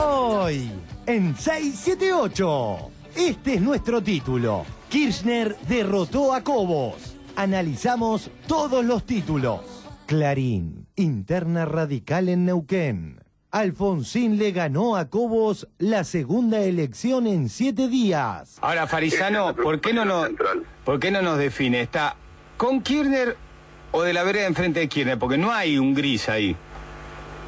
Hoy, en 678, este es nuestro título. Kirchner derrotó a Cobos. Analizamos todos los títulos. Clarín, interna radical en Neuquén. Alfonsín le ganó a Cobos la segunda elección en 7 días. Ahora, Farisano, ¿por qué no nos define? ¿Está con Kirchner o de la vereda enfrente de Kirchner? Porque no hay un gris ahí.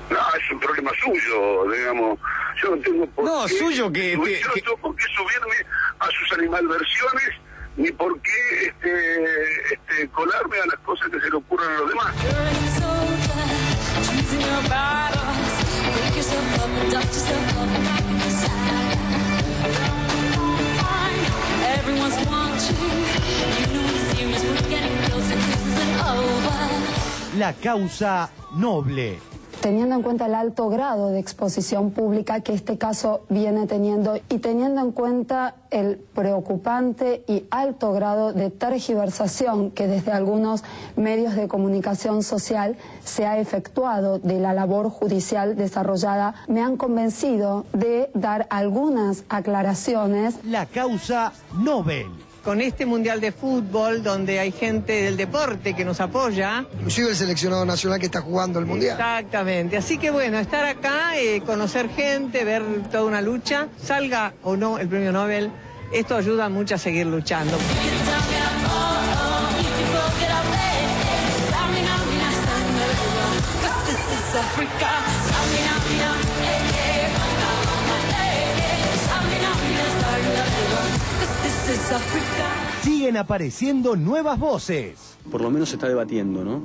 No, es un problema suyo, digamos. Yo no tengo por qué... suyo que... Yo no tengo por qué subirme a sus animalversiones, ni por qué colarme a las cosas que se le ocurran a los demás. La causa noble. Teniendo en cuenta el alto grado de exposición pública que este caso viene teniendo y teniendo en cuenta el preocupante y alto grado de tergiversación que desde algunos medios de comunicación social se ha efectuado de la labor judicial desarrollada, me han convencido de dar algunas aclaraciones. La causa Nobel. Con este Mundial de Fútbol, donde hay gente del deporte que nos apoya. Inclusive el seleccionado nacional que está jugando el Mundial. Exactamente. Así que bueno, estar acá, conocer gente, ver toda una lucha, salga o no el premio Nobel, esto ayuda mucho a seguir luchando. Siguen apareciendo nuevas voces. Por lo menos se está debatiendo, ¿no?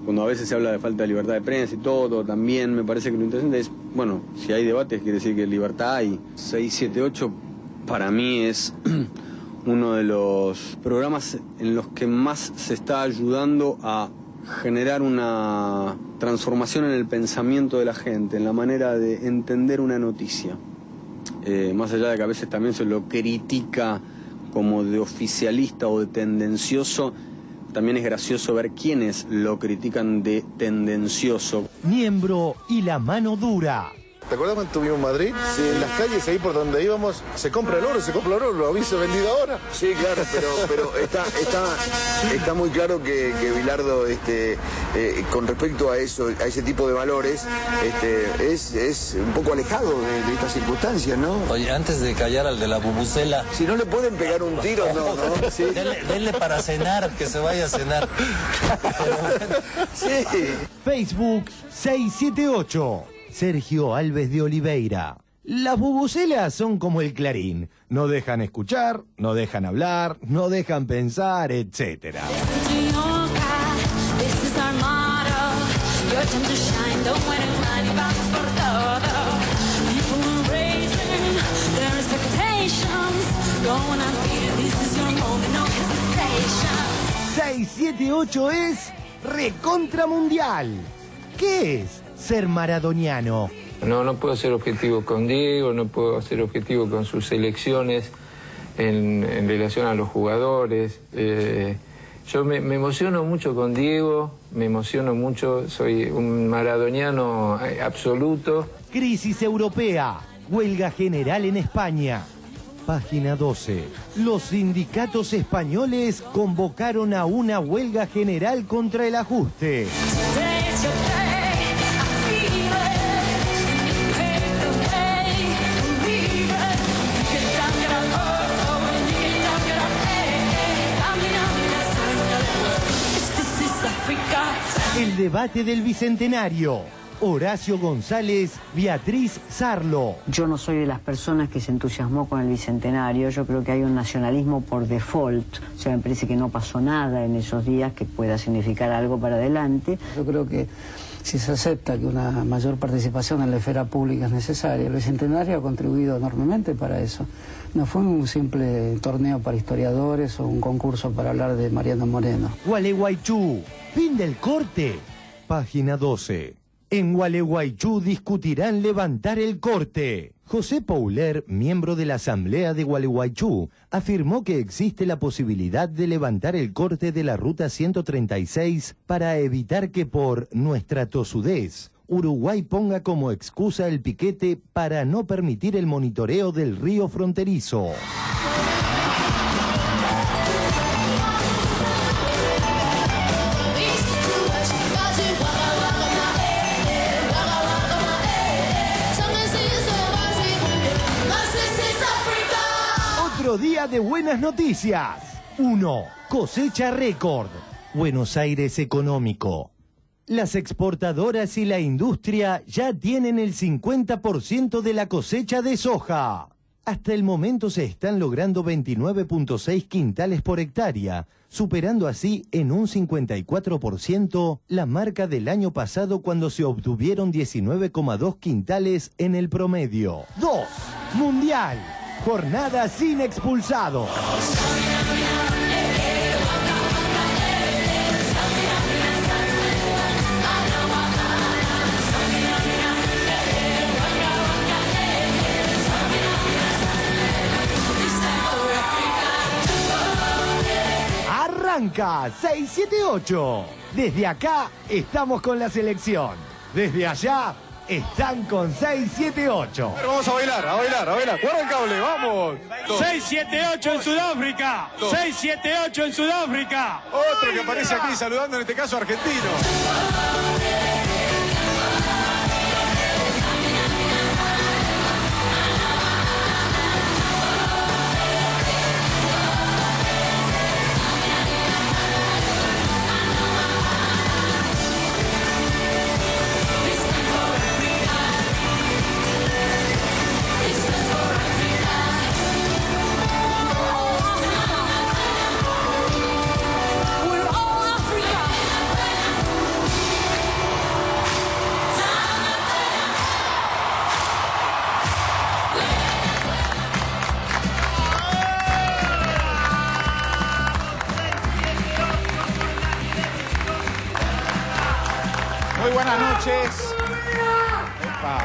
Cuando a veces se habla de falta de libertad de prensa y todo, también me parece que lo interesante es, bueno, si hay debates quiere decir que libertad hay. 678 para mí es uno de los programas en los que más se está ayudando a generar una transformación en el pensamiento de la gente, en la manera de entender una noticia. Más allá de que a veces también se lo critica como de oficialista o de tendencioso, también es gracioso ver quiénes lo critican de tendencioso. Miembro y la mano dura. ¿Te acuerdas cuando estuvimos en Madrid? Sí. En las calles ahí por donde íbamos, se compra el oro, lo habéis vendido ahora. Sí, claro, pero está muy claro que Bilardo, con respecto a eso, a ese tipo de valores, es un poco alejado de estas circunstancias, ¿no? Oye, antes de callar al de la bubucela. Si no le pueden pegar un tiro, no. Sí. Denle para cenar, que se vaya a cenar. Sí. Facebook 678. Sergio Alves de Oliveira. Las bubucelas son como el Clarín. No dejan escuchar, no dejan hablar, no dejan pensar, etc. ...678 es recontra mundial. ¿Qué es ser maradoniano? No puedo ser objetivo con Diego, no puedo ser objetivo con sus elecciones en relación a los jugadores. Yo me emociono mucho con Diego, me emociono mucho, soy un maradoniano absoluto. Crisis europea, huelga general en España. Página 12. Los sindicatos españoles convocaron a una huelga general contra el ajuste. El debate del Bicentenario. Horacio González, Beatriz Sarlo. Yo no soy de las personas que se entusiasmó con el Bicentenario. Yo creo que hay un nacionalismo por default. O sea, me parece que no pasó nada en esos días que pueda significar algo para adelante. Yo creo que si se acepta que una mayor participación en la esfera pública es necesaria, el Bicentenario ha contribuido enormemente para eso. No fue un simple torneo para historiadores o un concurso para hablar de Mariano Moreno. Gualeguaychú, fin del corte. Página 12. En Gualeguaychú discutirán levantar el corte. José Pouler, miembro de la Asamblea de Gualeguaychú, afirmó que existe la posibilidad de levantar el corte de la Ruta 136 para evitar que por nuestra tosudez Uruguay ponga como excusa el piquete para no permitir el monitoreo del río fronterizo. Otro día de buenas noticias. 1. Cosecha récord. Buenos Aires económico. Las exportadoras y la industria ya tienen el 50% de la cosecha de soja. Hasta el momento se están logrando 29.6 quintales por hectárea, superando así en un 54% la marca del año pasado cuando se obtuvieron 19,2 quintales en el promedio. 2. Mundial. Jornada sin expulsados. Arranca 678. Desde acá estamos con la selección. Desde allá están con 678. Vamos a bailar. Guarda el cable, vamos. 678 en Sudáfrica. 678 en Sudáfrica. Otro que aparece aquí saludando, en este caso argentino.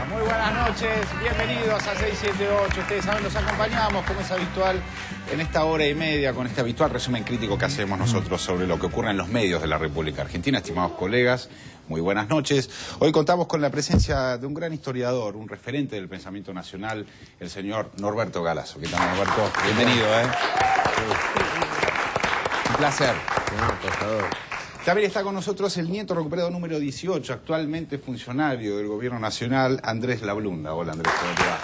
Muy buenas noches, bienvenidos a 678. Ustedes saben, los acompañamos como es habitual en esta hora y media con este habitual resumen crítico que hacemos nosotros sobre lo que ocurre en los medios de la República Argentina. Estimados colegas, muy buenas noches. Hoy contamos con la presencia de un gran historiador, un referente del pensamiento nacional, el señor Norberto Galazo. ¿Qué tal, Norberto? Bienvenido, Un placer. También está con nosotros el nieto recuperado número 18, actualmente funcionario del Gobierno Nacional, Andrés Lablunda. Hola, Andrés, ¿cómo te va?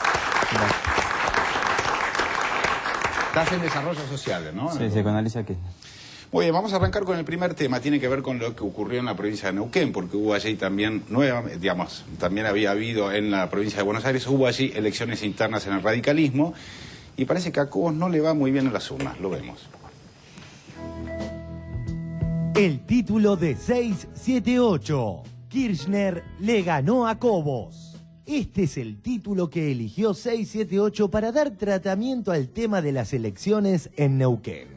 Estás en desarrollo social, ¿no? Sí, psicoanaliza aquí. Muy bien, vamos a arrancar con el primer tema. Tiene que ver con lo que ocurrió en la provincia de Neuquén, porque hubo allí también, también había habido en la provincia de Buenos Aires, hubo allí elecciones internas en el radicalismo, y parece que a Cobos no le va muy bien en las urnas, lo vemos. El título de 678. Kirchner le ganó a Cobos. Este es el título que eligió 678 para dar tratamiento al tema de las elecciones en Neuquén.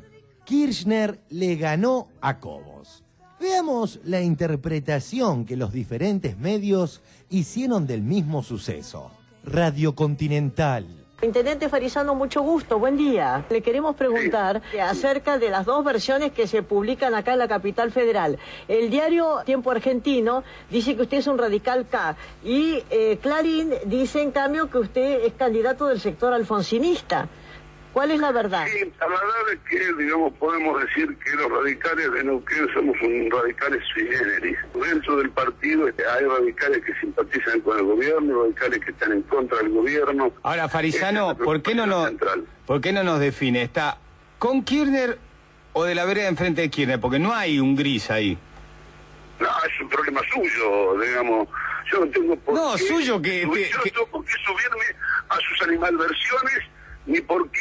Kirchner le ganó a Cobos. Veamos la interpretación que los diferentes medios hicieron del mismo suceso. Radio Continental. Intendente Farisano, mucho gusto, buen día. Le queremos preguntar acerca de las dos versiones que se publican acá en la capital federal. El diario Tiempo Argentino dice que usted es un radical K y Clarín dice en cambio que usted es candidato del sector alfonsinista. ¿Cuál es la verdad? Sí, la verdad es que, digamos, podemos decir que los radicales de Neuquén somos radicales sui generis. Dentro del partido hay radicales que simpatizan con el gobierno, radicales que están en contra del gobierno. Ahora, Farisano, ¿por qué no nos define? ¿Está con Kirchner o de la vereda enfrente de Kirchner? Porque no hay un gris ahí. No, es un problema suyo, digamos. Yo no tengo por qué... suyo que... Yo no tengo por qué subirme a sus animalversiones ni por qué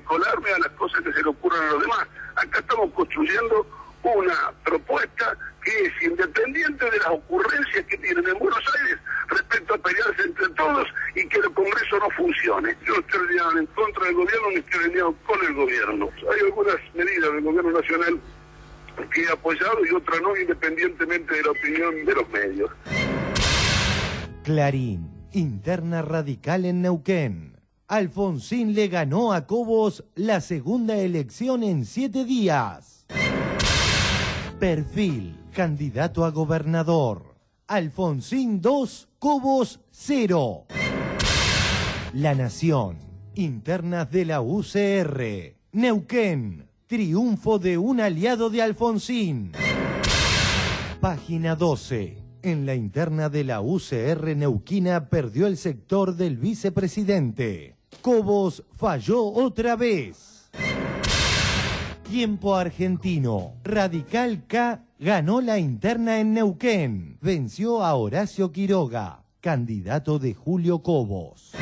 colarme a las cosas que se le ocurran a los demás. Acá estamos construyendo una propuesta que es independiente de las ocurrencias que tienen en Buenos Aires respecto a pelearse entre todos y que el Congreso no funcione. Yo no estoy alineado en contra del gobierno ni estoy alineado con el gobierno. Hay algunas medidas del gobierno nacional que he apoyado y otras no, independientemente de la opinión de los medios. Clarín, interna radical en Neuquén. Alfonsín le ganó a Cobos la segunda elección en 7 días. Perfil, candidato a gobernador. Alfonsín 2, Cobos 0. La Nación. Internas de la UCR. Neuquén. Triunfo de un aliado de Alfonsín. Página 12. En la interna de la UCR neuquina perdió el sector del vicepresidente. Cobos falló otra vez. Tiempo argentino. Radical K ganó la interna en Neuquén. Venció a Horacio Quiroga, candidato de Julio Cobos.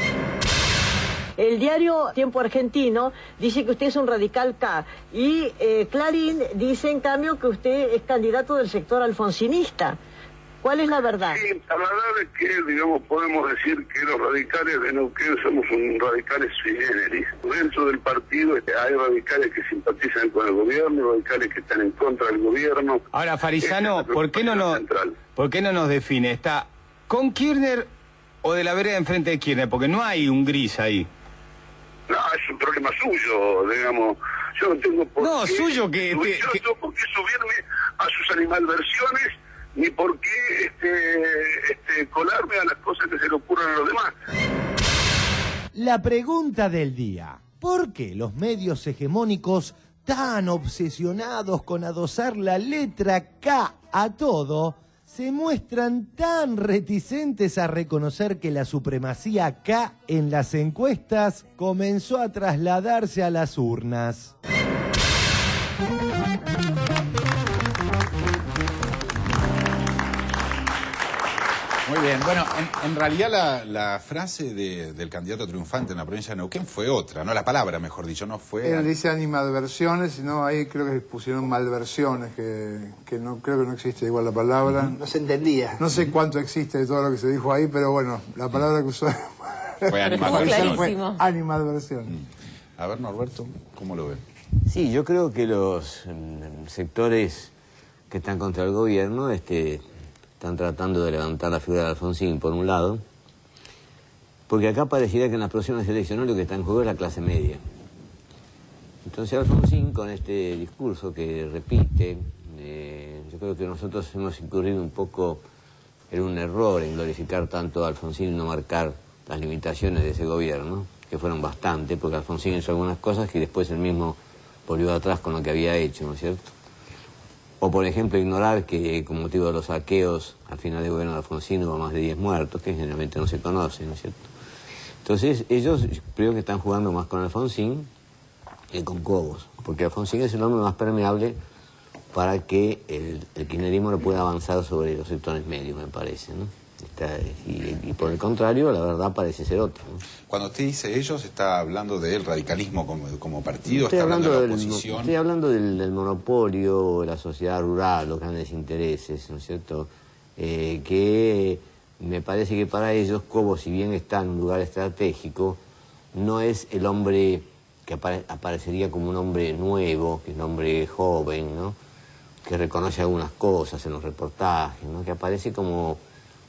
El diario Tiempo Argentino dice que usted es un radical K y Clarín dice en cambio que usted es candidato del sector alfonsinista. ¿Cuál es la verdad? Sí, la verdad es que, digamos, podemos decir que los radicales de Neuquén somos radicales sui generis. Dentro del partido hay radicales que simpatizan con el gobierno, radicales que están en contra del gobierno. Ahora, Farisano, ¿por qué no nos define? ¿Está con Kirchner o de la vereda enfrente de Kirchner? Porque no hay un gris ahí. No, es un problema suyo, digamos. Yo no tengo por no, qué... suyo que... Yo no tengo por qué subirme a sus animalversiones, ni por qué colarme a las cosas que se le ocurran a los demás. La pregunta del día. ¿Por qué los medios hegemónicos tan obsesionados con adosar la letra K a todo, se muestran tan reticentes a reconocer que la supremacía K en las encuestas comenzó a trasladarse a las urnas? Muy bien, bueno, en realidad la frase del candidato triunfante en la provincia de Neuquén fue otra, no la palabra, mejor dicho, no fue... Él dice animadversiones, sino ahí creo que pusieron malversiones, que no creo que no existe igual la palabra. No se entendía. No sé cuánto existe de todo lo que se dijo ahí, pero bueno, la palabra que usó fue animadversión. Fue animadversión. A ver, Norberto, ¿cómo lo ve? Sí, yo creo que los sectores que están contra el gobierno están tratando de levantar la figura de Alfonsín, por un lado, porque acá pareciera que en las próximas elecciones lo que está en juego es la clase media. Entonces Alfonsín, con este discurso que repite, yo creo que nosotros hemos incurrido un poco en un error en glorificar tanto a Alfonsín y no marcar las limitaciones de ese gobierno, que fueron bastante, porque Alfonsín hizo algunas cosas que después él mismo volvió atrás con lo que había hecho, ¿no es cierto? O, por ejemplo, ignorar que, con motivo de los saqueos, al final del gobierno de Alfonsín hubo más de 10 muertos, que generalmente no se conocen, ¿no es cierto? Entonces, ellos creo que están jugando más con Alfonsín que con Cobos, porque Alfonsín es el hombre más permeable para que el kirchnerismo no pueda avanzar sobre los sectores medios, me parece, ¿no? Y por el contrario, la verdad parece ser otra, ¿no? Cuando usted dice ellos, ¿está hablando del radicalismo como partido? ¿Está hablando de la oposición? Estoy hablando del monopolio, de la sociedad rural, los grandes intereses, ¿no es cierto? Que me parece que para ellos, Cobos, si bien está en un lugar estratégico, no es el hombre que aparecería como un hombre nuevo, que es un hombre joven, ¿no? Que reconoce algunas cosas en los reportajes, ¿no? Que aparece como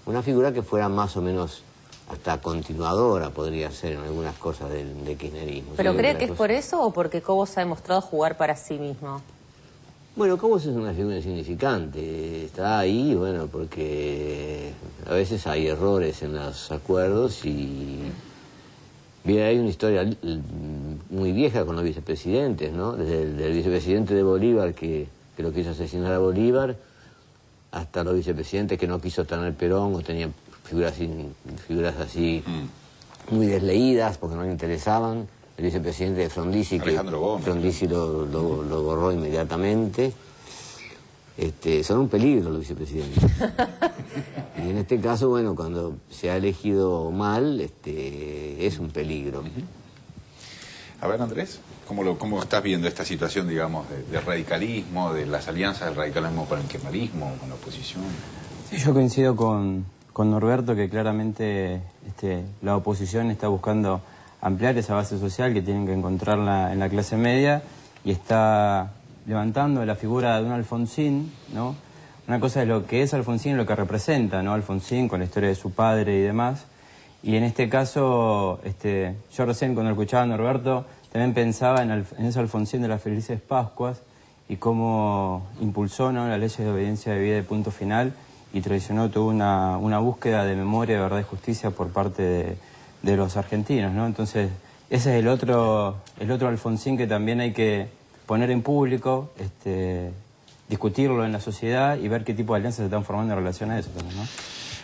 una figura que fuera más o menos hasta continuadora, podría ser en algunas cosas del kirchnerismo. ¿Pero cree que es por eso o porque Cobos ha demostrado jugar para sí mismo? Bueno, Cobos es una figura insignificante, está ahí, bueno, porque a veces hay errores en los acuerdos y... Bien, hay una historia muy vieja con los vicepresidentes, ¿no? Desde el vicepresidente de Bolívar que lo quiso asesinar a Bolívar, hasta los vicepresidentes que no quiso tener Perón o tenían figuras así muy desleídas porque no le interesaban. El vicepresidente de Frondizi, Alejandro Gómez, Frondizi lo borró inmediatamente. Son un peligro los vicepresidentes. Y en este caso, bueno, cuando se ha elegido mal, es un peligro. A ver, Andrés, ¿cómo estás viendo esta situación, digamos, de radicalismo, de las alianzas del radicalismo con el kirchnerismo, con la oposición? Sí, yo coincido con Norberto que claramente la oposición está buscando ampliar esa base social que tienen que encontrarla en la clase media y está levantando la figura de un Alfonsín, ¿no? Una cosa es lo que es Alfonsín y lo que representa, ¿no? Alfonsín con la historia de su padre y demás. Y en este caso, yo recién cuando escuchaba a Norberto también pensaba en ese Alfonsín de las Felices Pascuas y cómo impulsó, ¿no?, las leyes de obediencia de vida de punto final y traicionó toda una búsqueda de memoria, de verdad y justicia por parte de los argentinos, ¿no? Entonces, ese es el otro Alfonsín que también hay que poner en público, discutirlo en la sociedad y ver qué tipo de alianzas se están formando en relación a eso también, ¿no?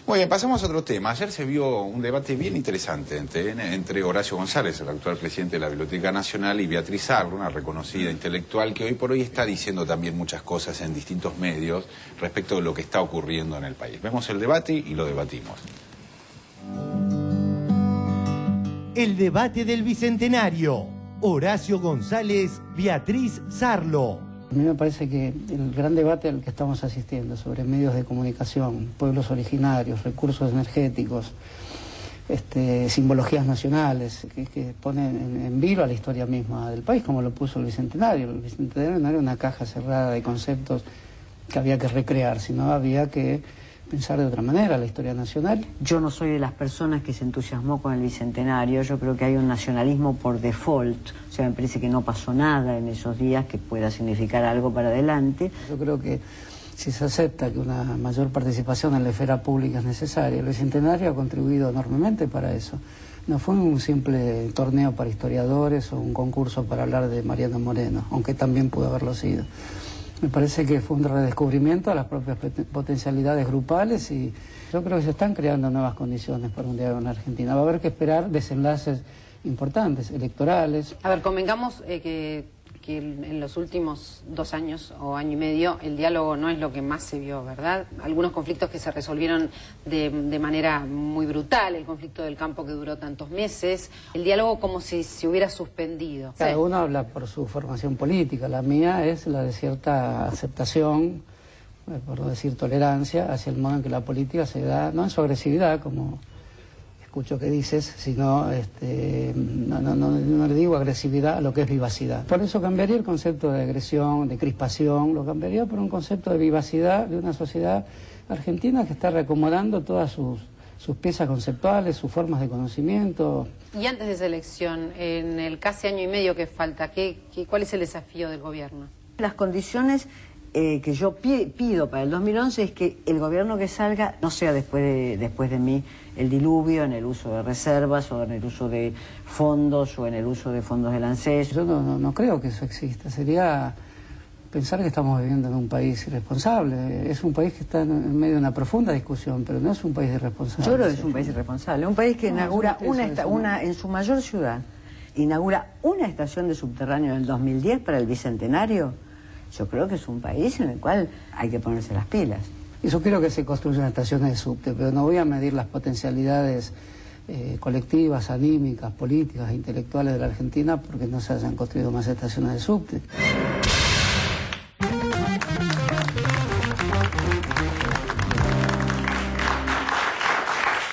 Muy bien, pasamos a otro tema. Ayer se vio un debate bien interesante entre Horacio González, el actual presidente de la Biblioteca Nacional, y Beatriz Arlo, una reconocida intelectual que hoy por hoy está diciendo también muchas cosas en distintos medios respecto de lo que está ocurriendo en el país. Vemos el debate y lo debatimos. El debate del Bicentenario. Horacio González, Beatriz Sarlo. A mí me parece que el gran debate al que estamos asistiendo sobre medios de comunicación, pueblos originarios, recursos energéticos, simbologías nacionales, que ponen en vilo a la historia misma del país, como lo puso el Bicentenario. El Bicentenario no era una caja cerrada de conceptos que había que recrear, sino había que pensar de otra manera la historia nacional. Yo no soy de las personas que se entusiasmó con el Bicentenario. Yo creo que hay un nacionalismo por default. O sea, me parece que no pasó nada en esos días que pueda significar algo para adelante. Yo creo que si se acepta que una mayor participación en la esfera pública es necesaria, el Bicentenario ha contribuido enormemente para eso. No fue un simple torneo para historiadores o un concurso para hablar de Mariano Moreno, aunque también pudo haberlo sido. Me parece que fue un redescubrimiento a las propias potencialidades grupales y yo creo que se están creando nuevas condiciones para un diálogo en Argentina. Va a haber que esperar desenlaces importantes, electorales. A ver, convengamos que en los últimos 2 años o año y medio el diálogo no es lo que más se vio, ¿verdad? Algunos conflictos que se resolvieron de manera muy brutal, el conflicto del campo que duró tantos meses, el diálogo como si se hubiera suspendido. Cada uno habla por su formación política, la mía es la de cierta aceptación, por no decir tolerancia, hacia el modo en que la política se da, no en su agresividad, como escucho que dices, sino, no le digo agresividad a lo que es vivacidad. Por eso cambiaría el concepto de agresión, de crispación, lo cambiaría por un concepto de vivacidad de una sociedad argentina que está reacomodando todas sus piezas conceptuales, sus formas de conocimiento. Y antes de esa elección, en el casi año y medio que falta, ¿cuál es el desafío del gobierno? Las condiciones que yo pido para el 2011 es que el gobierno que salga no sea después de mí el diluvio en el uso de reservas o en el uso de fondos o en el uso de fondos del ANSES. Yo no creo que eso exista. Sería pensar que estamos viviendo en un país irresponsable. Es un país que está en medio de una profunda discusión, pero no es un país irresponsable. Yo creo que es un país irresponsable. Un país que inaugura en su mayor ciudad, inaugura una estación de subterráneo en el 2010 para el Bicentenario. Yo creo que es un país en el cual hay que ponerse las pilas. Yo quiero que se construyan estaciones de subte, pero no voy a medir las potencialidades colectivas, anímicas, políticas, intelectuales de la Argentina porque no se hayan construido más estaciones de subte.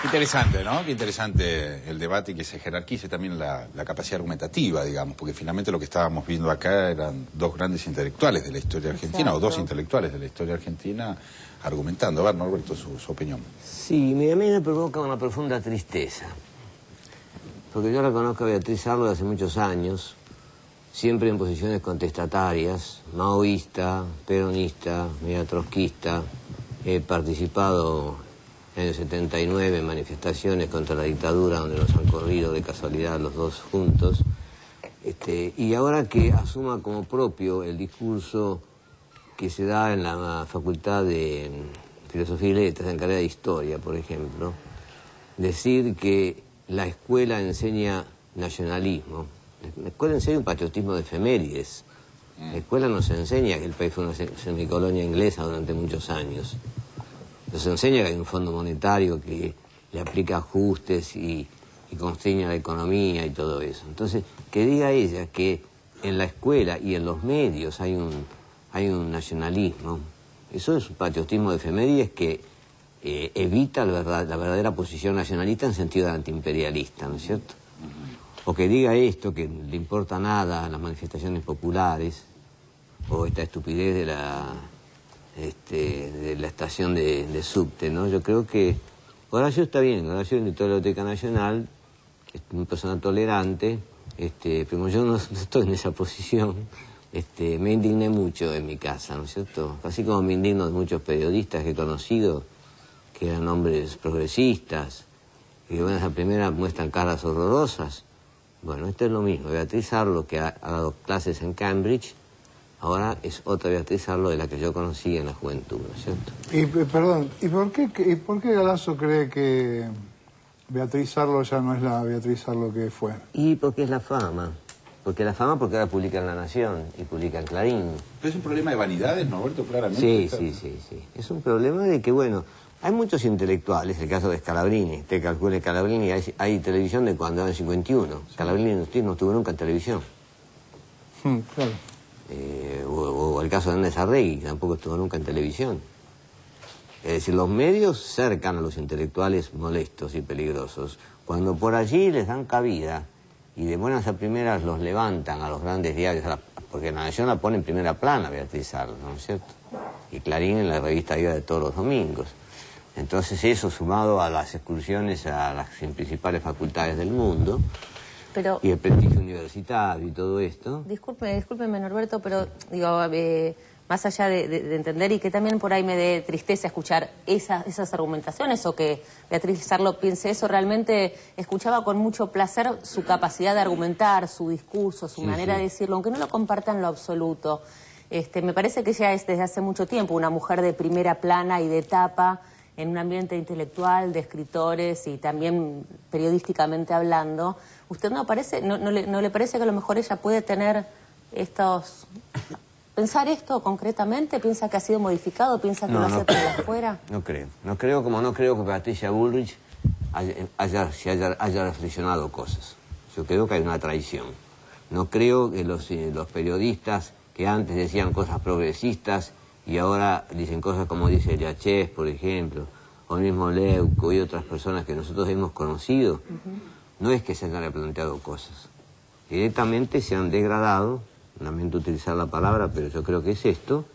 Interesante, ¿no? Qué interesante el debate y que se jerarquice también la capacidad argumentativa, digamos, porque finalmente lo que estábamos viendo acá eran 2 grandes intelectuales de la historia argentina, exacto, o 2 intelectuales de la historia argentina argumentando. A ver, Norberto, su opinión. Sí, a mí me provoca una profunda tristeza, porque yo la conozco a Beatriz Arlo hace muchos años, siempre en posiciones contestatarias, maoísta, peronista, media trotskista, he participado en el 79 en manifestaciones contra la dictadura donde nos han corrido de casualidad los 2 juntos, y ahora que asuma como propio el discurso que se da en la Facultad de Filosofía y Letras, en carrera de Historia, por ejemplo, decir que la escuela enseña nacionalismo, la escuela enseña un patriotismo de efemérides, la escuela nos enseña que el país fue una semicolonia inglesa durante muchos años. Nos enseña que hay un fondo monetario que le aplica ajustes y constriña la economía y todo eso. Entonces, que diga ella que en la escuela y en los medios hay un nacionalismo, eso es un patriotismo de efemérides que evita la verdadera posición nacionalista en sentido antiimperialista, ¿no es cierto? O que diga esto, que le importa nada a las manifestaciones populares, o esta estupidez de la estación de subte, ¿no? Yo creo que Horacio está bien, Horacio es director de la Biblioteca Nacional, es una persona tolerante, pero yo no estoy en esa posición, me indigné mucho en mi casa, ¿no es cierto? Así como me indigno de muchos periodistas que he conocido que eran hombres progresistas, que buenas a primera muestran caras horrorosas. Bueno, esto es lo mismo. Beatriz Arlo, que ha dado clases en Cambridge, ahora es otra Beatriz Arlo de la que yo conocí en la juventud, ¿no es cierto? Y perdón, ¿y por qué Galasso cree que Beatriz Arlo ya no es la Beatriz Arlo que fue? Y porque es la fama. Porque ahora publica en La Nación y publica en Clarín. ¿Pero es un problema de vanidades, Norberto, Sí. claramente? Es un problema de que, bueno, hay muchos intelectuales, el caso de Scalabrini. Te calcule Scalabrini, hay televisión de cuando era el 51. Scalabrini no estuvo nunca en televisión. Claro. O el caso de Andrés Arregui, que tampoco estuvo nunca en televisión. Es decir, los medios cercan a los intelectuales molestos y peligrosos. Cuando por allí les dan cabida y de buenas a primeras los levantan a los grandes diarios, porque La Nación la pone en primera plana Beatriz Arlo, ¿no es cierto? Y Clarín en la revista Vida de todos los domingos. Entonces eso, sumado a las excursiones a las principales facultades del mundo, y el prestigio universitario y todo esto. Discúlpeme, Norberto, pero digo, más allá de entender y que también por ahí me dé tristeza escuchar esas argumentaciones o que Beatriz Arlo piense eso, realmente escuchaba con mucho placer su capacidad de argumentar, su discurso, su manera de decirlo, aunque no lo comparta en lo absoluto. Me parece que ella es desde hace mucho tiempo una mujer de primera plana y de etapa en un ambiente intelectual, de escritores y también periodísticamente hablando. ¿Usted no le parece que a lo mejor ella puede tener pensar esto concretamente? ¿Piensa que ha sido modificado? ¿Piensa que lo hace por afuera? No creo, como no creo que Patricia Bullrich haya reflexionado cosas. Yo creo que hay una traición. No creo que los periodistas que antes decían cosas progresistas y ahora dicen cosas como dice Yachés, por ejemplo, o el mismo Leuco y otras personas que nosotros hemos conocido, no es que se hayan replanteado cosas. Directamente se han degradado, lamento utilizar la palabra, pero yo creo que es esto,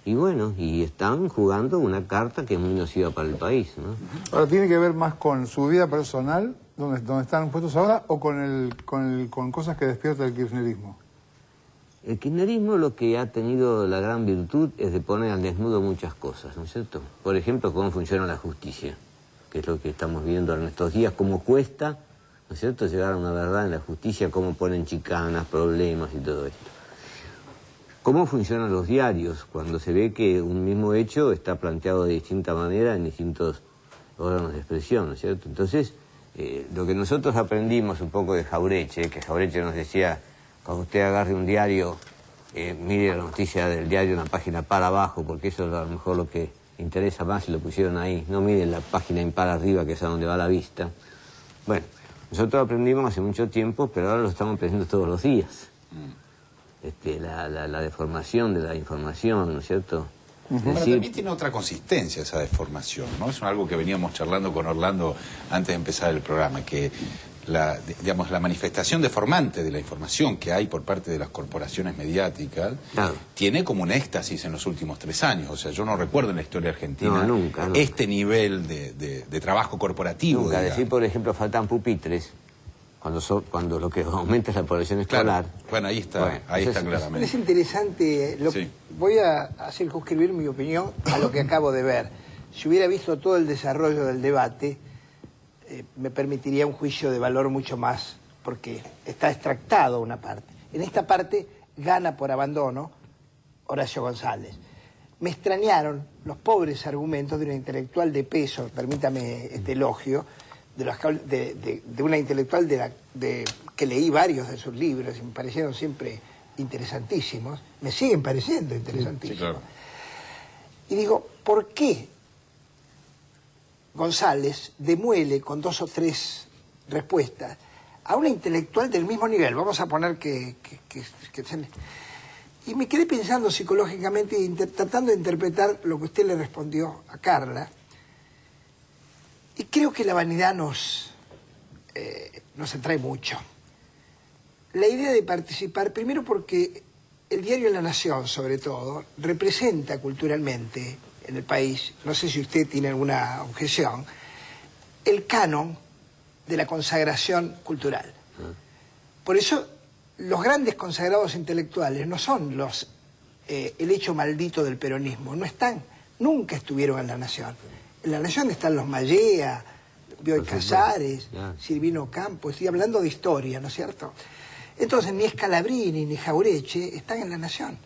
y bueno, y están jugando una carta que es muy nociva para el país, ¿no? Ahora, ¿tiene que ver más con su vida personal, donde están puestos ahora, o con cosas que despierta el kirchnerismo? El kirchnerismo lo que ha tenido la gran virtud es de poner al desnudo muchas cosas, ¿no es cierto? Por ejemplo, cómo funciona la justicia, que es lo que estamos viendo en estos días, cómo cuesta, ¿no es cierto?, llegar a una verdad en la justicia, cómo ponen chicanas, problemas y todo esto. Cómo funcionan los diarios, cuando se ve que un mismo hecho está planteado de distinta manera en distintos órganos de expresión, ¿no es cierto? Entonces, lo que nosotros aprendimos un poco de Jauretche, que Jauretche nos decía, cuando usted agarre un diario, mire la noticia del diario en la página para abajo, porque eso es a lo mejor lo que interesa más y lo pusieron ahí. No mire la página impar arriba, que es a donde va la vista. Bueno, nosotros aprendimos hace mucho tiempo, pero ahora lo estamos aprendiendo todos los días. La deformación de la información, ¿no es cierto? Bueno, también tiene otra consistencia esa deformación, ¿no? Es algo que veníamos charlando con Orlando antes de empezar el programa, que la manifestación deformante de la información que hay por parte de las corporaciones mediáticas tiene como un éxtasis en los últimos 3 años. O sea, yo no recuerdo en la historia argentina nunca. Este nivel de trabajo corporativo. Nunca. Decir, por ejemplo, faltan pupitres, cuando lo que aumenta es la población escolar. Claro. Bueno, ahí está, está claramente. Es interesante, voy a circunscribir mi opinión a lo que acabo de ver. Si hubiera visto todo el desarrollo del debate, me permitiría un juicio de valor mucho más, porque está extractado una parte. En esta parte gana por abandono Horacio González. Me extrañaron los pobres argumentos de una intelectual de peso, permítame este elogio, de una intelectual que leí varios de sus libros y me parecieron siempre interesantísimos, me siguen pareciendo interesantísimos. Sí, claro. Y digo, ¿por qué González demuele con 2 o 3 respuestas a una intelectual del mismo nivel? Vamos a poner que y me quedé pensando psicológicamente y tratando de interpretar lo que usted le respondió a Carla. Y creo que la vanidad nos atrae mucho. La idea de participar, primero porque el diario La Nación, sobre todo, representa culturalmente en el país, no sé si usted tiene alguna objeción, el canon de la consagración cultural. Por eso, los grandes consagrados intelectuales no son el hecho maldito del peronismo, no están, nunca estuvieron en La Nación. En La Nación están los Mallea, Bioy Casares, Silvino Campos, estoy hablando de historia, ¿no es cierto? Entonces, ni Scalabrini ni Jaureche están en La Nación.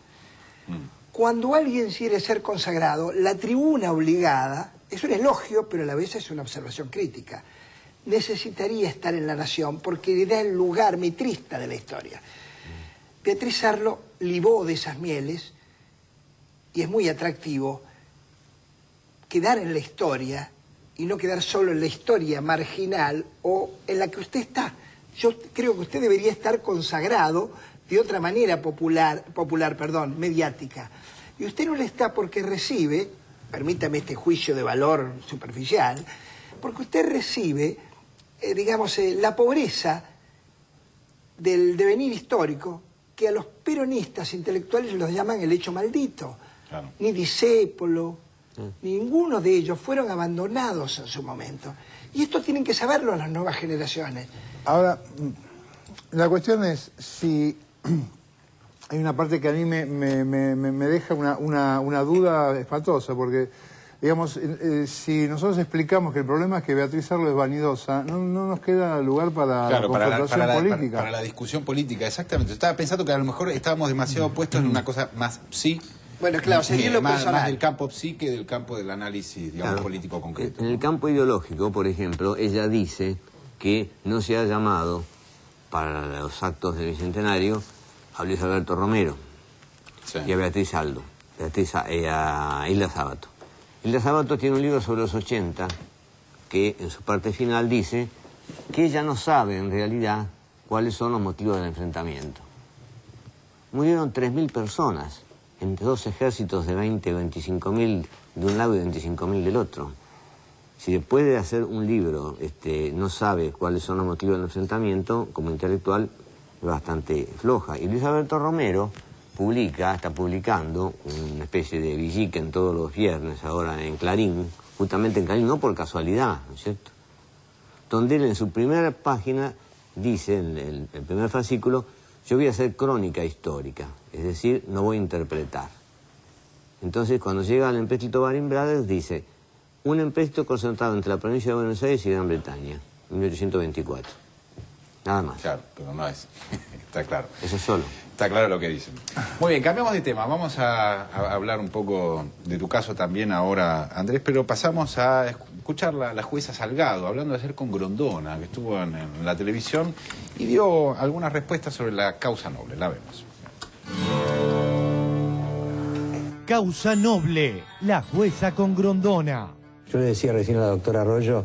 Cuando alguien quiere ser consagrado, la tribuna obligada es un elogio, pero a la vez es una observación crítica. Necesitaría estar en La Nación porque le da el lugar mitrista de la historia. Beatriz Arlo libó de esas mieles y es muy atractivo quedar en la historia y no quedar solo en la historia marginal o en la que usted está. Yo creo que usted debería estar consagrado de otra manera mediática. Y usted no le está porque recibe, permítame este juicio de valor superficial, porque usted recibe, digamos, la pobreza del devenir histórico que a los peronistas intelectuales los llaman el hecho maldito. Claro. Ni Discépolo, ninguno de ellos fueron abandonados en su momento. Y esto tienen que saberlo las nuevas generaciones. Ahora, la cuestión es si hay una parte que a mí me deja una duda espantosa, porque, digamos, si nosotros explicamos que el problema es que Beatriz Arlo es vanidosa, no nos queda lugar para la confrontación política. Para la discusión política, exactamente. Estaba pensando que a lo mejor estábamos demasiado puestos en una cosa más psi. Bueno, claro, sería lo personal. Más del campo psi que del campo del análisis, digamos, político concreto. En el campo ideológico, por ejemplo, ella dice que no se ha llamado para los actos del Bicentenario a Luis Alberto Romero y a Beatriz Aldo, a Hilda Sábato. Hilda Sábato tiene un libro sobre los 80 que en su parte final dice que ella no sabe en realidad cuáles son los motivos del enfrentamiento. Murieron 3.000 personas entre dos ejércitos de 20 o 25.000 de un lado y 25.000 del otro. Si después de hacer un libro no sabe cuáles son los motivos del enfrentamiento, como intelectual es bastante floja. Y Luis Alberto Romero está publicando una especie de villiquen todos los viernes ahora en Clarín, justamente en Clarín, no por casualidad, ¿no es cierto? Donde él en su primera página dice, en el primer fascículo, yo voy a hacer crónica histórica, es decir, no voy a interpretar. Entonces, cuando llega al empréstito Baring Brothers, dice, un empréstito concentrado entre la provincia de Buenos Aires y Gran Bretaña, 1824. Nada más. Claro, pero no es. Está claro. Eso es solo. Está claro lo que dicen. Muy bien, cambiamos de tema. Vamos a hablar un poco de tu caso también ahora, Andrés, pero pasamos a escuchar la jueza Salgado, hablando ayer con Grondona, que estuvo en la televisión, y dio algunas respuestas sobre la causa noble. La vemos. Causa noble, la jueza con Grondona. Yo le decía recién a la doctora Arroyo,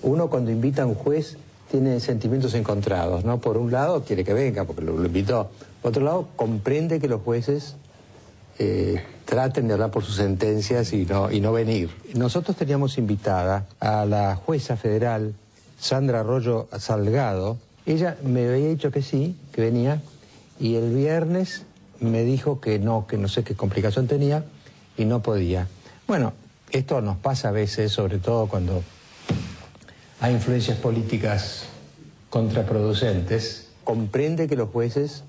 uno cuando invita a un juez tiene sentimientos encontrados, ¿no? Por un lado quiere que venga porque lo invitó, por otro lado comprende que los jueces traten de hablar por sus sentencias y no venir. Nosotros teníamos invitada a la jueza federal Sandra Arroyo Salgado. Ella me había dicho que sí, que venía, y el viernes me dijo que no sé qué complicación tenía y no podía. Bueno, esto nos pasa a veces, sobre todo cuando hay influencias políticas contraproducentes. Comprende que los jueces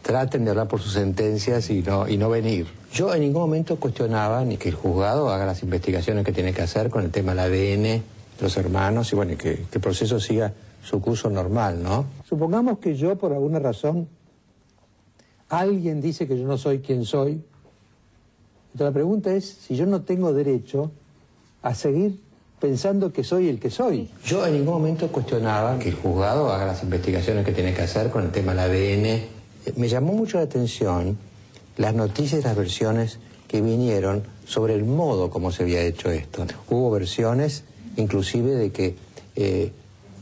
traten de hablar por sus sentencias y no venir. Yo en ningún momento cuestionaba ni que el juzgado haga las investigaciones que tiene que hacer con el tema del ADN de los hermanos y bueno, que el proceso siga su curso normal, ¿no? Supongamos que yo, por alguna razón, alguien dice que yo no soy quien soy. Entonces la pregunta es si yo no tengo derecho a seguir pensando que soy el que soy. Yo en ningún momento cuestionaba que el juzgado haga las investigaciones que tiene que hacer con el tema del ADN. Me llamó mucho la atención las noticias y las versiones que vinieron sobre el modo como se había hecho esto. Hubo versiones inclusive de que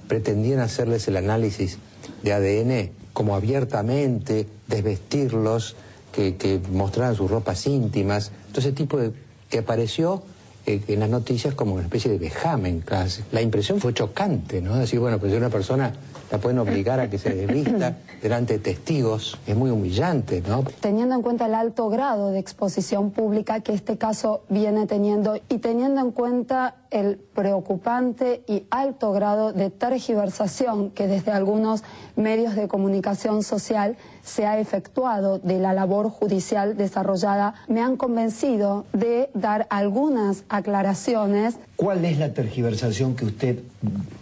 pretendían hacerles el análisis de ADN como abiertamente, desvestirlos, que mostraran sus ropas íntimas, todo ese tipo de que apareció en las noticias como una especie de vejamen casi. La impresión fue chocante, ¿no? Decir, bueno, pues si una persona la pueden obligar a que se desvista delante de testigos, es muy humillante, ¿no? Teniendo en cuenta el alto grado de exposición pública que este caso viene teniendo y teniendo en cuenta el preocupante y alto grado de tergiversación que desde algunos medios de comunicación social se ha efectuado de la labor judicial desarrollada, me han convencido de dar algunas aclaraciones. ¿Cuál es la tergiversación que usted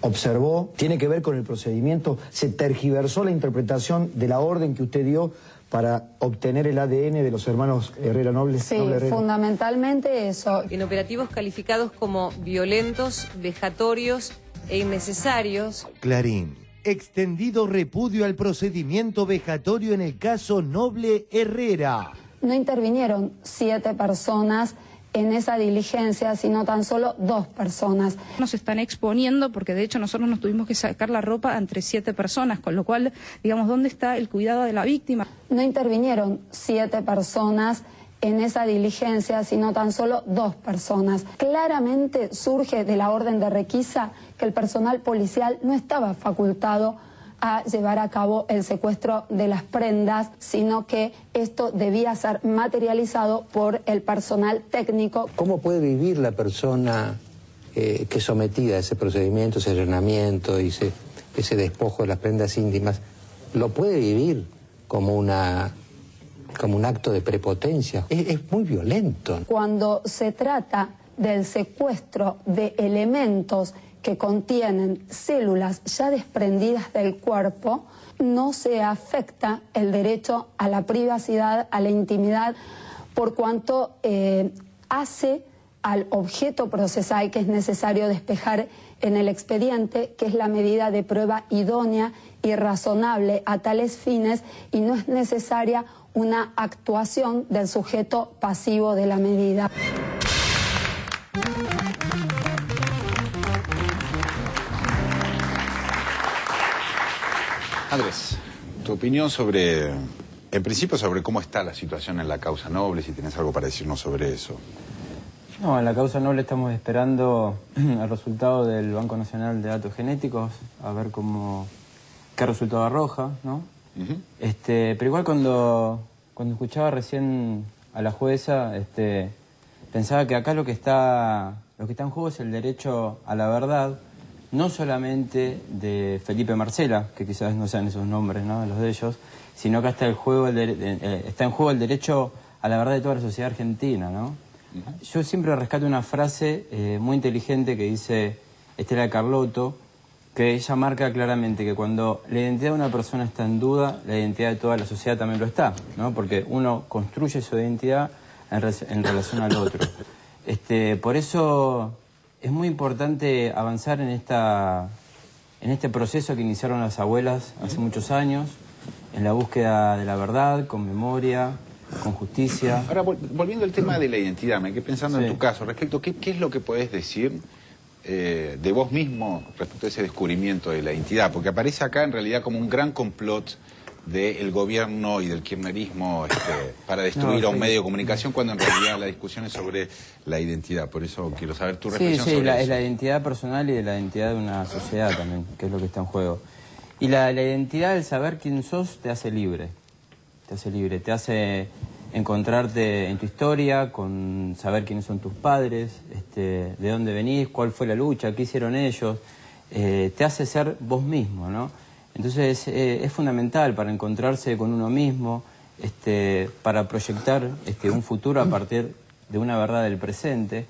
observó? ¿Tiene que ver con el procedimiento? ¿Se tergiversó la interpretación de la orden que usted dio para obtener el ADN de los hermanos Herrera Noble? Sí, fundamentalmente eso. En operativos calificados como violentos, vejatorios e innecesarios. Clarín. Extendido repudio al procedimiento vejatorio en el caso Noble Herrera. No intervinieron 7 personas en esa diligencia, sino tan solo 2 personas. Nos están exponiendo porque de hecho nosotros nos tuvimos que sacar la ropa entre 7 personas, con lo cual, digamos, ¿dónde está el cuidado de la víctima? No intervinieron 7 personas en esa diligencia, sino tan solo 2 personas. Claramente surge de la orden de requisa que el personal policial no estaba facultado a llevar a cabo el secuestro de las prendas, sino que esto debía ser materializado por el personal técnico. ¿Cómo puede vivir la persona que es sometida a ese procedimiento, ese allanamiento y ese despojo de las prendas íntimas? ¿Lo puede vivir como un acto de prepotencia? Es muy violento. Cuando se trata del secuestro de elementos que contienen células ya desprendidas del cuerpo, no se afecta el derecho a la privacidad, a la intimidad, por cuanto hace al objeto procesal que es necesario despejar en el expediente, que es la medida de prueba idónea y razonable a tales fines, y no es necesaria una actuación del sujeto pasivo de la medida. Andrés, tu opinión sobre, en principio, sobre cómo está la situación en la causa Noble, si tenés algo para decirnos sobre eso. No, en la causa Noble estamos esperando el resultado del Banco Nacional de Datos Genéticos, a ver qué resultado arroja, ¿no? Pero igual cuando escuchaba recién a la jueza, pensaba que acá lo que está en juego es el derecho a la verdad, no solamente de Felipe Marcela, que quizás no sean esos nombres, ¿no?, los de ellos, sino que está en juego el derecho a la verdad de toda la sociedad argentina, ¿no? Yo siempre rescato una frase muy inteligente que dice Estela Carlotto, que ella marca claramente que cuando la identidad de una persona está en duda, la identidad de toda la sociedad también lo está, ¿no? Porque uno construye su identidad en relación al otro. Por eso es muy importante avanzar en este proceso que iniciaron las abuelas hace muchos años, en la búsqueda de la verdad, con memoria, con justicia. Ahora, volviendo al tema de la identidad, me quedé pensando en tu caso, respecto, ¿qué es lo que podés decir de vos mismo respecto a ese descubrimiento de la identidad? Porque aparece acá en realidad como un gran complot del gobierno y del kirchnerismo para destruir a un medio de comunicación, cuando en realidad la discusión es sobre la identidad. Por eso quiero saber tu reflexión sobre eso. Es la identidad personal y de la identidad de una sociedad también, que es lo que está en juego. Y la identidad, el saber quién sos, te hace libre. Te hace encontrarte en tu historia, con saber quiénes son tus padres, de dónde venís, cuál fue la lucha, qué hicieron ellos. Te hace ser vos mismo, ¿no? Entonces es fundamental para encontrarse con uno mismo, para proyectar un futuro a partir de una verdad del presente.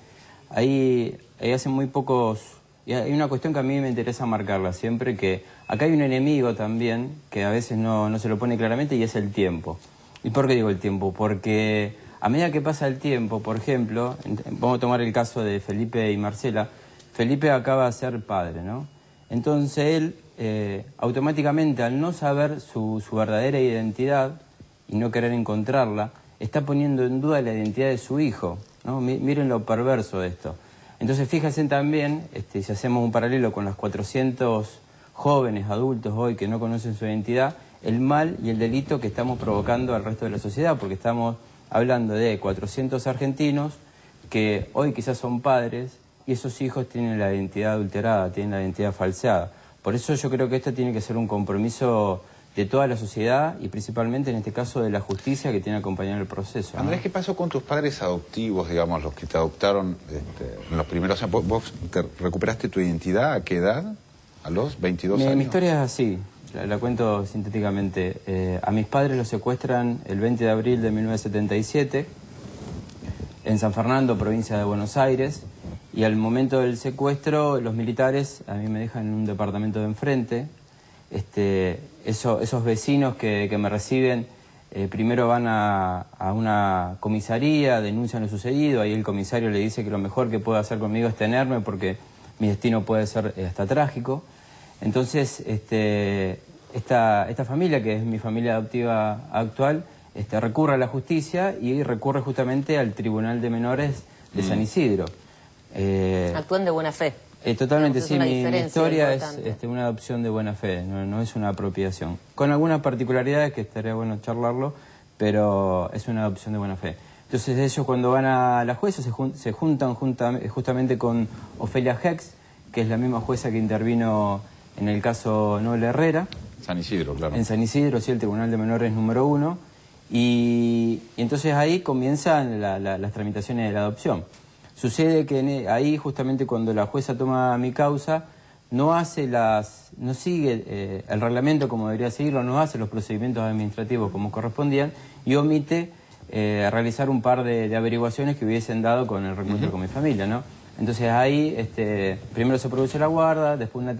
Ahí hace muy pocos... Y hay una cuestión que a mí me interesa marcarla siempre, que acá hay un enemigo también, que a veces no se lo pone claramente, y es el tiempo. ¿Y por qué digo el tiempo? Porque a medida que pasa el tiempo, por ejemplo, vamos a tomar el caso de Felipe y Marcela. Felipe acaba de ser padre, ¿no? Entonces él, automáticamente, al no saber su verdadera identidad y no querer encontrarla, está poniendo en duda la identidad de su hijo, ¿no? Miren lo perverso de esto. Entonces fíjense también, si hacemos un paralelo con los 400 jóvenes adultos hoy que no conocen su identidad, el mal y el delito que estamos provocando al resto de la sociedad, porque estamos hablando de 400 argentinos que hoy quizás son padres y esos hijos tienen la identidad adulterada, tienen la identidad falseada. Por eso yo creo que esto tiene que ser un compromiso de toda la sociedad y principalmente en este caso de la justicia que tiene que acompañar el proceso, ¿no? Andrés, ¿qué pasó con tus padres adoptivos, digamos, los que te adoptaron en los primeros años? ¿Vos te recuperaste tu identidad a qué edad? ¿A los 22 años? Mi historia es así, la cuento sintéticamente. A mis padres los secuestran el 20 de abril de 1977. en San Fernando, provincia de Buenos Aires, y al momento del secuestro los militares a mí me dejan en un departamento de enfrente. Esos vecinos que me reciben primero van a una comisaría, denuncian lo sucedido, ahí el comisario le dice que lo mejor que puede hacer conmigo es tenerme porque mi destino puede ser hasta trágico. Entonces esta familia, que es mi familia adoptiva actual, recurre a la justicia y recurre justamente al Tribunal de Menores de San Isidro. Actúan de buena fe. Totalmente, sí, mi historia es importante. una adopción de buena fe, no es una apropiación. Con algunas particularidades que estaría bueno charlarlo, pero es una adopción de buena fe. Entonces ellos cuando van a la jueza se juntan justamente con Ofelia Hex, que es la misma jueza que intervino en el caso Noel Herrera. San Isidro, claro. En San Isidro, sí, el Tribunal de Menores número 1. Y entonces ahí comienzan las tramitaciones de la adopción. Sucede que ahí justamente cuando la jueza toma mi causa no sigue el reglamento como debería seguirlo, no hace los procedimientos administrativos como correspondían y omite realizar un par de averiguaciones que hubiesen dado con el reencuentro con mi familia, ¿no? Entonces ahí primero se produce la guarda, después una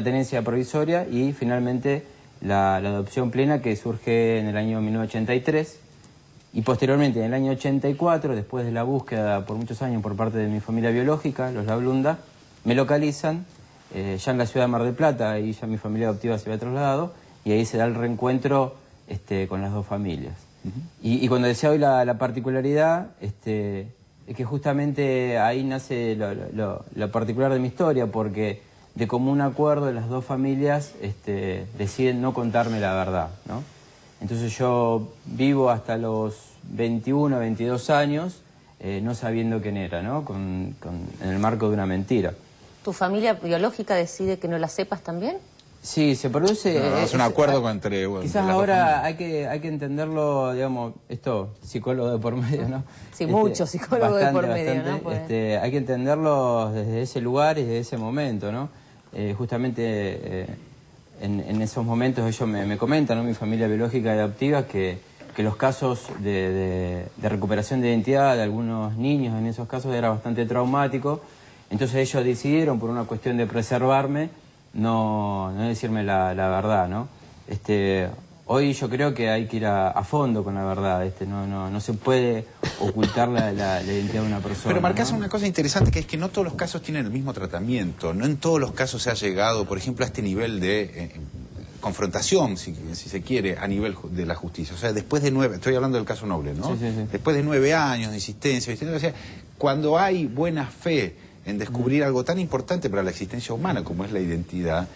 tenencia provisoria y finalmente la adopción plena que surge en el año 1983. Y posteriormente, en el año 84, después de la búsqueda por muchos años por parte de mi familia biológica, los Lablunda, me localizan ya en la ciudad de Mar del Plata, y ya mi familia adoptiva se había trasladado, y ahí se da el reencuentro con las dos familias. Y cuando decía hoy la particularidad, es que justamente ahí nace lo particular de mi historia, porque de común acuerdo las dos familias deciden no contarme la verdad, ¿no? Entonces yo vivo hasta los 21, 22 años no sabiendo quién era, ¿no? En el marco de una mentira. ¿Tu familia biológica decide que no la sepas también? Sí, se produce... No, es un acuerdo entre... Quizás ahora hay que entenderlo, digamos, psicólogo de por medio, ¿no? Sí, mucho psicólogo de por medio, ¿no? Pues... hay que entenderlo desde ese lugar y desde ese momento, ¿no? Justamente... En esos momentos ellos me comentan, ¿no? Mi familia biológica y adoptiva, que los casos de recuperación de identidad de algunos niños en esos casos era bastante traumático. Entonces ellos decidieron, por una cuestión de preservarme, no decirme la verdad, ¿no? Hoy yo creo que hay que ir a fondo con la verdad, no se puede ocultar la identidad de una persona. Pero marcás, ¿no?, una cosa interesante, que es que no todos los casos tienen el mismo tratamiento, no en todos los casos se ha llegado, por ejemplo, a este nivel de confrontación, si se quiere, a nivel de la justicia. O sea, después de 9, estoy hablando del caso Noble, ¿no? Sí. Después de 9 años de insistencia, o sea, cuando hay buena fe en descubrir algo tan importante para la existencia humana como es la identidad,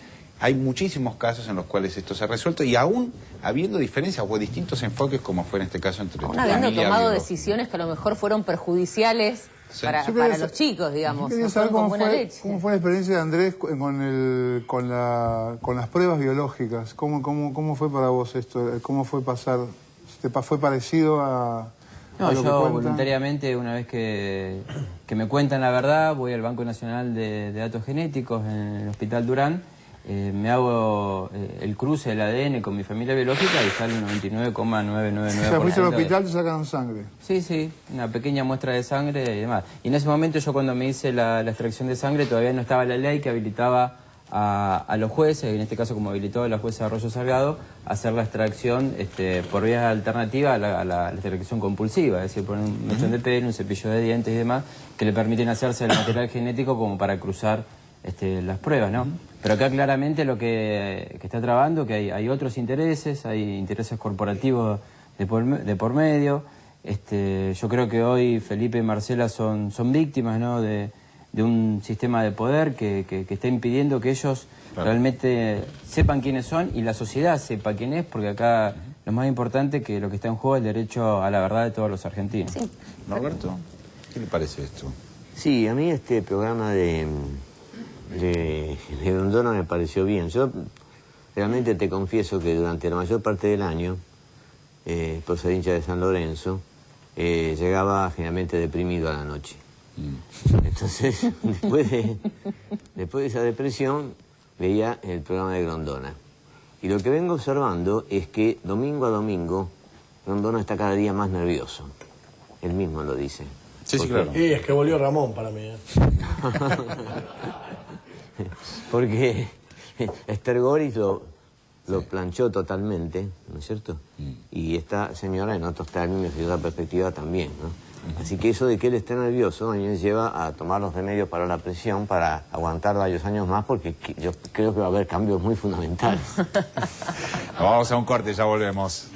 hay muchísimos casos en los cuales esto se ha resuelto, y aún habiendo diferencias o distintos enfoques, como fue en este caso entre tu familia. Habiendo tomado decisiones que a lo mejor fueron perjudiciales para los chicos, digamos. Quería saber cómo fue la experiencia de Andrés con las pruebas biológicas. ¿Cómo fue para vos esto? ¿Cómo fue pasar? ¿Fue parecido a...? No, yo voluntariamente, una vez que me cuentan la verdad, voy al Banco Nacional de Datos Genéticos en el Hospital Durán. Me hago el cruce del ADN con mi familia biológica y sale un 99,999%. O sea, fuiste al hospital, te sacaron sangre. Sí, una pequeña muestra de sangre y demás. Y en ese momento yo, cuando me hice la extracción de sangre, todavía no estaba la ley que habilitaba a los jueces, en este caso como habilitó a la jueza Arroyo Salgado, a hacer la extracción por vías alternativas a la extracción compulsiva, es decir, poner un mechón de pelo, un cepillo de dientes y demás, que le permiten hacerse el material genético como para cruzar las pruebas, ¿no? Pero acá claramente lo que está trabando, que hay otros intereses, hay intereses corporativos de por medio. Yo creo que hoy Felipe y Marcela son víctimas, ¿no?, de un sistema de poder que está impidiendo que ellos realmente sepan quiénes son y la sociedad sepa quién es, porque acá lo más importante, que lo que está en juego es el derecho a la verdad de todos los argentinos. Sí. Norberto, ¿qué le parece esto? Sí, a mí este programa de Grondona me pareció bien. Yo realmente te confieso que durante la mayor parte del año, por ser hincha de San Lorenzo, llegaba generalmente deprimido a la noche. Entonces, después de esa depresión, veía el programa de Grondona. Y lo que vengo observando es que domingo a domingo, Grondona está cada día más nervioso. él mismo lo dice. Sí, sí, claro. Y es que volvió Ramón para mí. Porque Esther Goris lo planchó totalmente, ¿no es cierto? Y esta señora en otros términos y otra perspectiva también, ¿no? Así que eso de que él esté nervioso a mí me lleva a tomar los remedios para la presión, para aguantar varios años más, porque yo creo que va a haber cambios muy fundamentales. Vamos a un corte y ya volvemos.